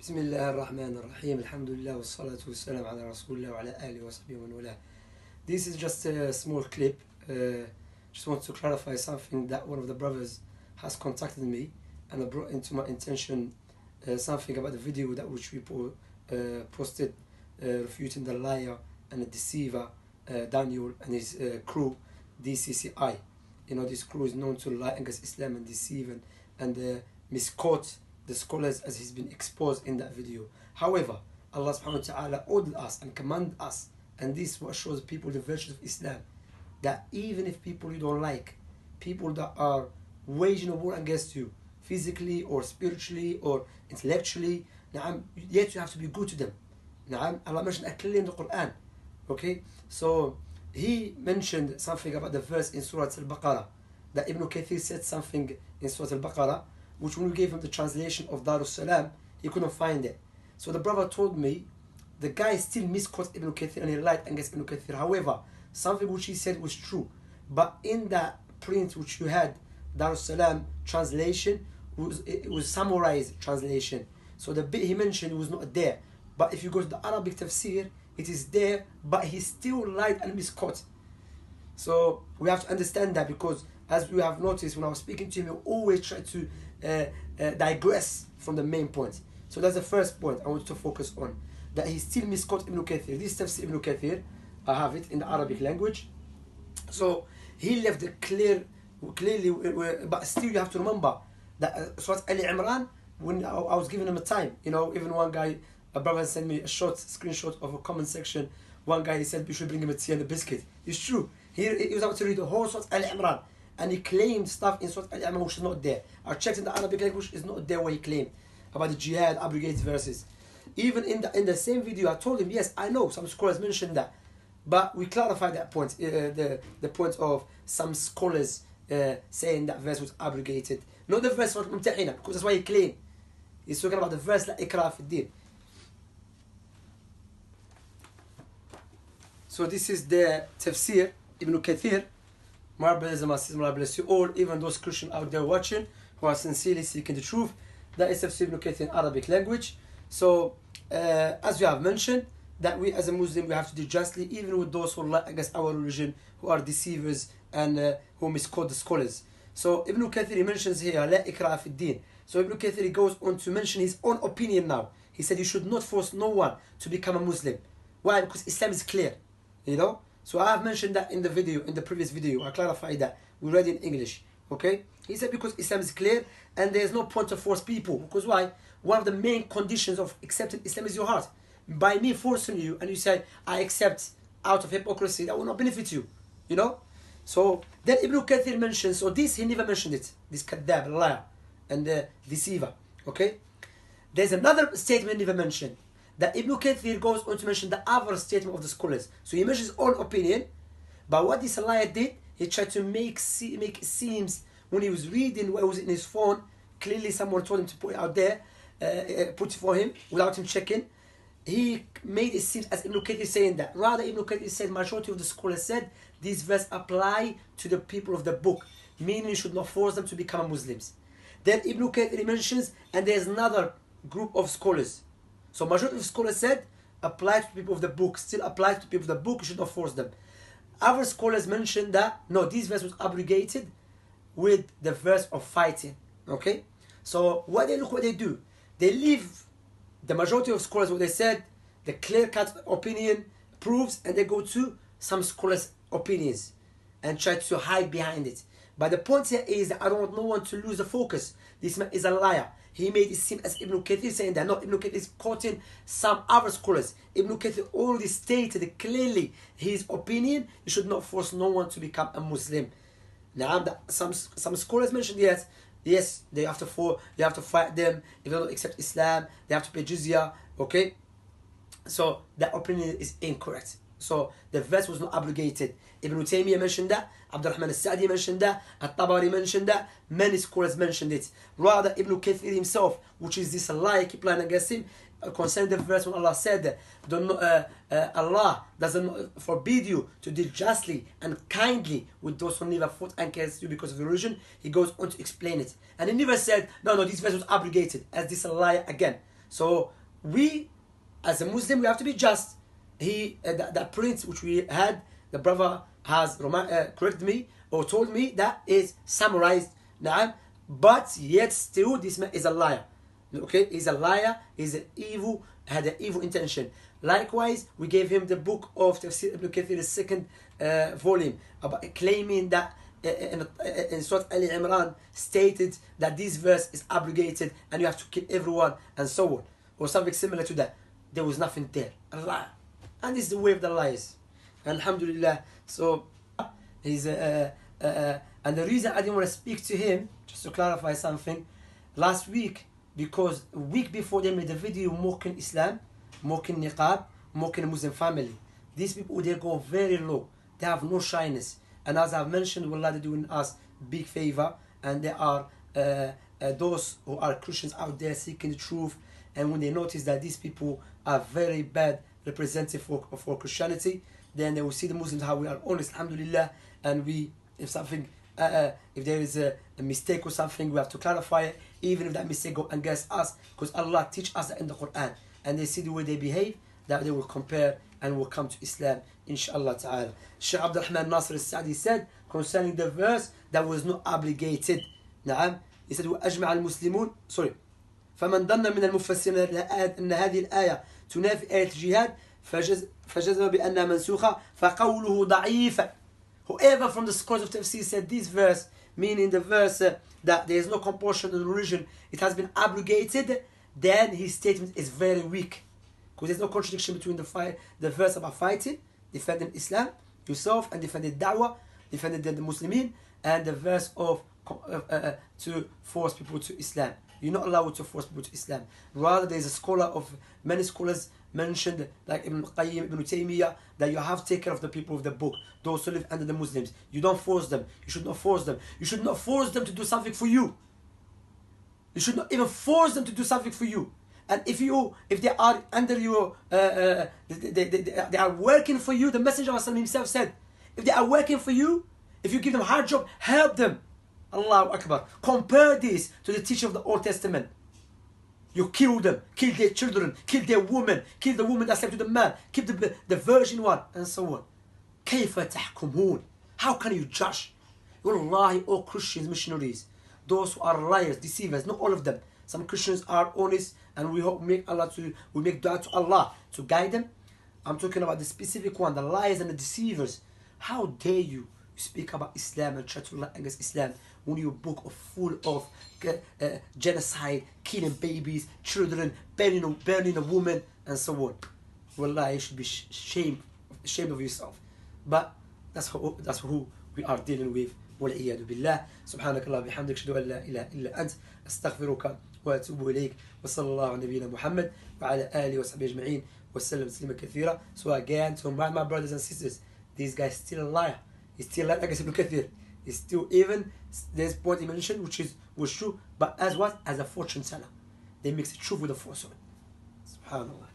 بسم الله الرحمن الرحيم الحمد لله والصلاة والسلام على رسول الله وعلى آله وصحبه ومن والاه. This is just a small clip. Just want to clarify something that one of the brothers has contacted me and brought into my attention something about the video that which we posted refuting the liar and the deceiver Daniel and his crew DCCI. You know, this crew is known to lie against Islam and deceive and misquote the scholars as he's been exposed in that video. However, Allah subhanahu wa ta'ala ordered us and commanded us, and this is what shows people the virtues of Islam, that even if people you don't like, people that are waging a war against you, physically or spiritually or intellectually, yet you have to be good to them. Allah mentioned that clearly in the Quran. Okay, so he mentioned something about the verse in Surah Al-Baqarah, that Ibn Kathir said something in Surah Al-Baqarah, which when we gave him the translation of Darus Salam, he couldn't find it. So the brother told me, the guy still misquotes Ibn Kathir and he lied against Ibn Kathir. However, something which he said was true. But in that print which you had, Darus Salam translation, it was summarized translation. So the bit he mentioned was not there. But if you go to the Arabic tafsir, it is there, but he still lied and misquoted. So we have to understand that, because as we have noticed when I was speaking to him, he always tried to digress from the main point. So that's the first point I want to focus on, that he still misquoted Ibn Kathir. This tafsir Ibn Kathir, I have it in the Arabic language. So he left it clearly, but still you have to remember that Surah Ali Imran, when I was giving him a time, you know, even one guy, a brother sent me a short screenshot of a comment section. One guy, he said we should bring him a tea and a biscuit. It's true. He was about to read the whole Surah Ali Imran, and he claimed stuff in Surah Ali Imran which is not there. I checked in the Arabic language, is not there what he claimed about the jihad, abrogated verses. Even in the same video, I told him, yes, I know some scholars mentioned that, but we clarified that point, the point of some scholars saying that verse was abrogated. Not the verse from Mumtahina, because that's why he claimed. He's talking about the verse like Ikrah fi din. So this is the tafsir Ibn Kathir. My brothers and my sisters, I bless you all, even those Christians out there watching who are sincerely seeking the truth. That is tafsir Ibn Kathir in Arabic language. So as we have mentioned, that we as a Muslim, we have to do justly even with those who lie against our religion, who are deceivers and who misquote the scholars. So Ibn Kathir, he mentions here la ikrah fi din. So Ibn Kathir, he goes on to mention his own opinion now. He said you should not force no one to become a Muslim. Why? Because Islam is clear, you know. So I have mentioned that in the video, in the previous video, I clarified that. We read in English, okay? He said because Islam is clear and there is no point to force people. Because why? One of the main conditions of accepting Islam is your heart. By me forcing you and you say, I accept out of hypocrisy, that will not benefit you, you know? So then Ibn Kathir mentions, so this he never mentioned it, this kadab, liar, and deceiver, okay? There's another statement he never mentioned, that Ibn Kathir goes on to mention the other statement of the scholars. So he mentions his own opinion, but what this liar did, he tried to make it seems when he was reading what was in his phone, clearly someone told him to put it out there, put it for him without him checking. He made it seem as Ibn Kathir saying that. Rather, Ibn Kathir said, majority of the scholars said, this verse apply to the people of the book, meaning you should not force them to become Muslims. Then Ibn Kathir mentions, and there's another group of scholars. So majority of scholars said, apply to people of the book, still apply to people of the book, you should not force them. Other scholars mentioned that, no, this verse was abrogated with the verse of fighting, okay? So what they do, they leave the majority of scholars what they said, the clear-cut opinion proves, and they go to some scholars' opinions and try to hide behind it. But the point here is that I don't want no one to lose the focus. This man is a liar. He made it seem as Ibn Kathir saying that. No, Ibn Kathir is quoting some other scholars. Ibn Kathir already stated clearly his opinion. You should not force no one to become a Muslim. Now, some scholars mentioned yes, they have to fight them. If they don't accept Islam, they have to pay jizya. Okay, so that opinion is incorrect. So the verse was not abrogated. Ibn Taymiyyah mentioned that, Abdurrahman al-Sa'di mentioned that, At-Tabari mentioned that, many scholars mentioned it. Rather, Ibn Kathir himself, which is this lie, keep lying against him, concerning the verse when Allah said, Allah doesn't forbid you to deal justly and kindly with those who never fought against you because of your religion. He goes on to explain it. And he never said, no, this verse was abrogated, as this a liar again. So we, as a Muslim, we have to be just. That print which we had, the brother has corrected me or told me that is summarized. Na'am. But yet still, this man is a liar. Okay, he's a liar. He's an evil. Had an evil intention. Likewise, we gave him the book of Tafsir Ibn Kathir, the second volume, about claiming that in Surah Al-Imran stated that this verse is abrogated and you have to kill everyone and so on, or something similar to that. There was nothing there. A liar. And this is the way of the liars. Alhamdulillah. So he's and the reason I didn't want to speak to him, just to clarify something, last week, because a week before they made a video mocking Islam, mocking niqab, mocking the Muslim family. These people, they go very low. They have no shyness. And as I've mentioned, wallah, they're doing us big favor. And they are those who are Christians out there seeking the truth. And when they notice that these people are very bad representative for Christianity, then they will see the Muslims how we are honest, alhamdulillah. And we, if something, if there is a mistake or something, we have to clarify it, even if that mistake go against us, because Allah teach us that in the Quran. And they see the way they behave, that they will compare and will come to Islam, inshallah ta'ala. Shaykh Abdul Rahman Nasir al-Sa'di said concerning the verse that was not obligated. نعم. He said وأجمع المسلمون sorry فمن ظن من المفسرين أن هذه الآية تنافي آية الجهاد فجزم بأنها منسوخة فقوله ضعيف. Whoever from the scholars of Tafsir said this verse, meaning the verse that there is no compulsion in religion, it has been abrogated, then his statement is very weak. Because there's no contradiction between the verse about fighting, defending Islam, yourself, and defending Dawah, defending the Muslimin, and the verse of to force people to Islam. You're not allowed to force people to Islam. Rather, there's a scholar of, many scholars mentioned, like Ibn Qayyim, Ibn Taymiyyah, that you have to take care of the people of the book, those who live under the Muslims. You don't force them. You should not force them. You should not force them to do something for you. You should not even force them to do something for you. And if they are under your, they are working for you, the Messenger of Allah himself said, if they are working for you, if you give them a hard job, help them. Allahu Akbar. Compare this to the teaching of the Old Testament. You kill them, kill their children, kill their women, kill the woman that slept with the man, kill the virgin one, and so on. كيف تحكمون? How can you judge? Wallahi, all Christians, missionaries, those who are liars, deceivers, not all of them. Some Christians are honest, and we make dua to Allah to guide them. I'm talking about the specific one, the liars and the deceivers. How dare you speak about Islam and try to lie against Islam when your book is full of genocide, killing babies, children, burning a woman, and so on. Wallahi, you should be ashamed of yourself. But that's who we are dealing with. والعياذ بالله. سبحانك اللهم وبحمدك أشهد أن لا إله إلا أنت أستغفرك وأتوب إليك وصلى الله على نبينا محمد وعلى آله وصحبه أجمعين وسلم تسليما كثيرا. So again, to my brothers and sisters, this guy is still a liar. He's still like I said, Ibn Kathir. He's still even there's point he mentioned was true, but as a fortune teller. They mix the truth with the falsehood. Subhanallah.